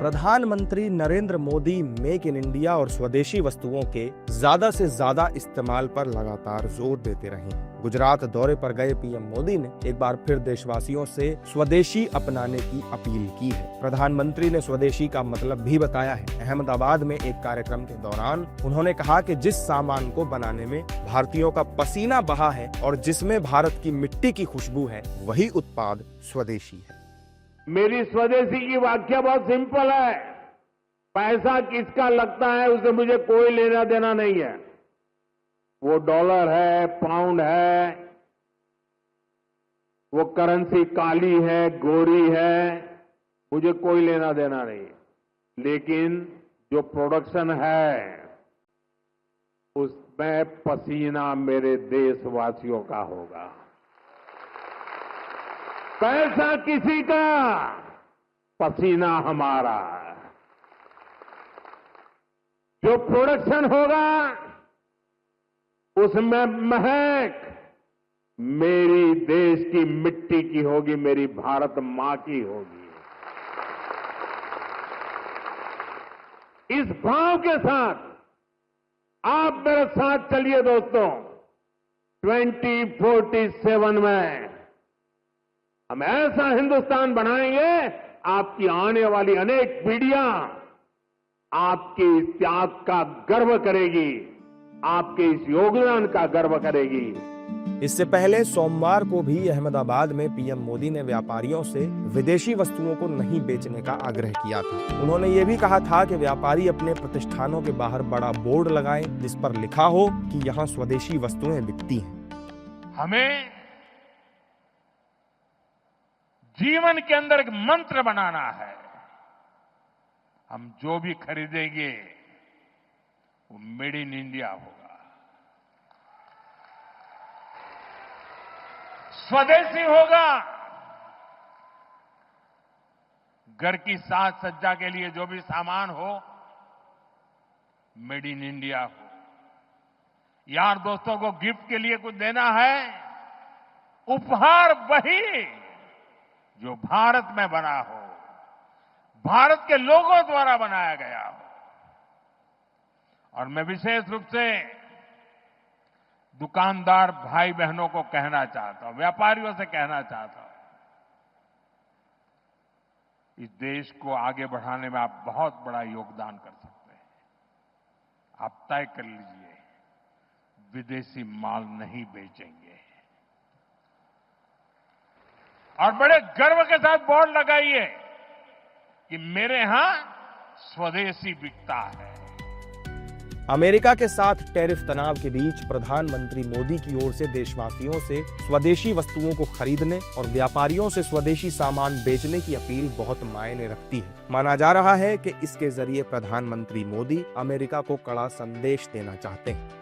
प्रधानमंत्री Narendra Modi make in India और स्वदेशी वस्तुओं के ज्यादा से ज्यादा इस्तेमाल पर लगातार जोर देते रहे हैं। गुजरात दौरे पर गए पीएम मोदी ने एक बार फिर देशवासियों से स्वदेशी अपनाने की अपील की है। प्रधानमंत्री ने स्वदेशी का मतलब भी बताया है। अहमदाबाद में एक कार्यक्रम के दौरान उन्होंने कहा कि जिस सामान को बनाने में भारतीयों का पसीना बहा है और जिसमें भारत की मिट्टी की खुशबू है, वही उत्पाद स्वदेशी है। मेरी स्वदेशी की व्याख्या बहुत सिंपल है। पैसा किसका लगता है उससे मुझे कोई लेना देना नहीं है। वो डॉलर है, पाउंड है, वो करेंसी काली है, गोरी है, मुझे कोई लेना देना नहीं है। लेकिन जो प्रोडक्शन है उसमें पसीना मेरे देशवासियों का होगा। पैसा किसी का, पसीना हमारा। जो प्रोडक्शन होगा उसमें महक मेरी देश की मिट्टी की होगी, मेरी भारत मां की होगी। इस भाव के साथ आप मेरे साथ चलिए दोस्तों। 2047 में हम ऐसा हिंदुस्तान बनाएंगे, आपकी आने वाली अनेक पीढ़ियां आपके इस त्याग का गर्व करेगी, आपके इस योगदान का गर्व करेगी। इससे पहले सोमवार को भी अहमदाबाद में पीएम मोदी ने व्यापारियों से विदेशी वस्तुओं को नहीं बेचने का आग्रह किया था। उन्होंने ये भी कहा था कि व्यापारी अपने प्रतिष्ठानों के बाहर बड़ा बोर्ड लगाएं जिस पर लिखा हो कि यहाँ स्वदेशी वस्तुएं बिकती हैं। हमें जीवन के अंदर एक मंत्र बनाना है। हम जो भी खरीदेंगे वो मेड इन इंडिया होगा, स्वदेशी होगा। घर की साज सज्जा के लिए जो भी सामान हो, मेड इन इंडिया हो। यार दोस्तों को गिफ्ट के लिए कुछ देना है, उपहार वही जो भारत में बना हो, भारत के लोगों द्वारा बनाया गया हो। और मैं विशेष रूप से दुकानदार भाई बहनों को कहना चाहता हूं, व्यापारियों से कहना चाहता हूं, इस देश को आगे बढ़ाने में आप बहुत बड़ा योगदान कर सकते हैं। आप तय कर लीजिए, विदेशी माल नहीं बेचेंगे। और बड़े गर्व के साथ बोर्ड लगाइए कि मेरे यहां स्वदेशी बिकता है। अमेरिका के साथ टैरिफ तनाव के बीच प्रधानमंत्री मोदी की ओर से देशवासियों से स्वदेशी वस्तुओं को खरीदने और व्यापारियों से स्वदेशी सामान बेचने की अपील बहुत मायने रखती है। माना जा रहा है कि इसके जरिए प्रधानमंत्री मोदी अमेरिका को कड़ा संदेश देना चाहते हैं।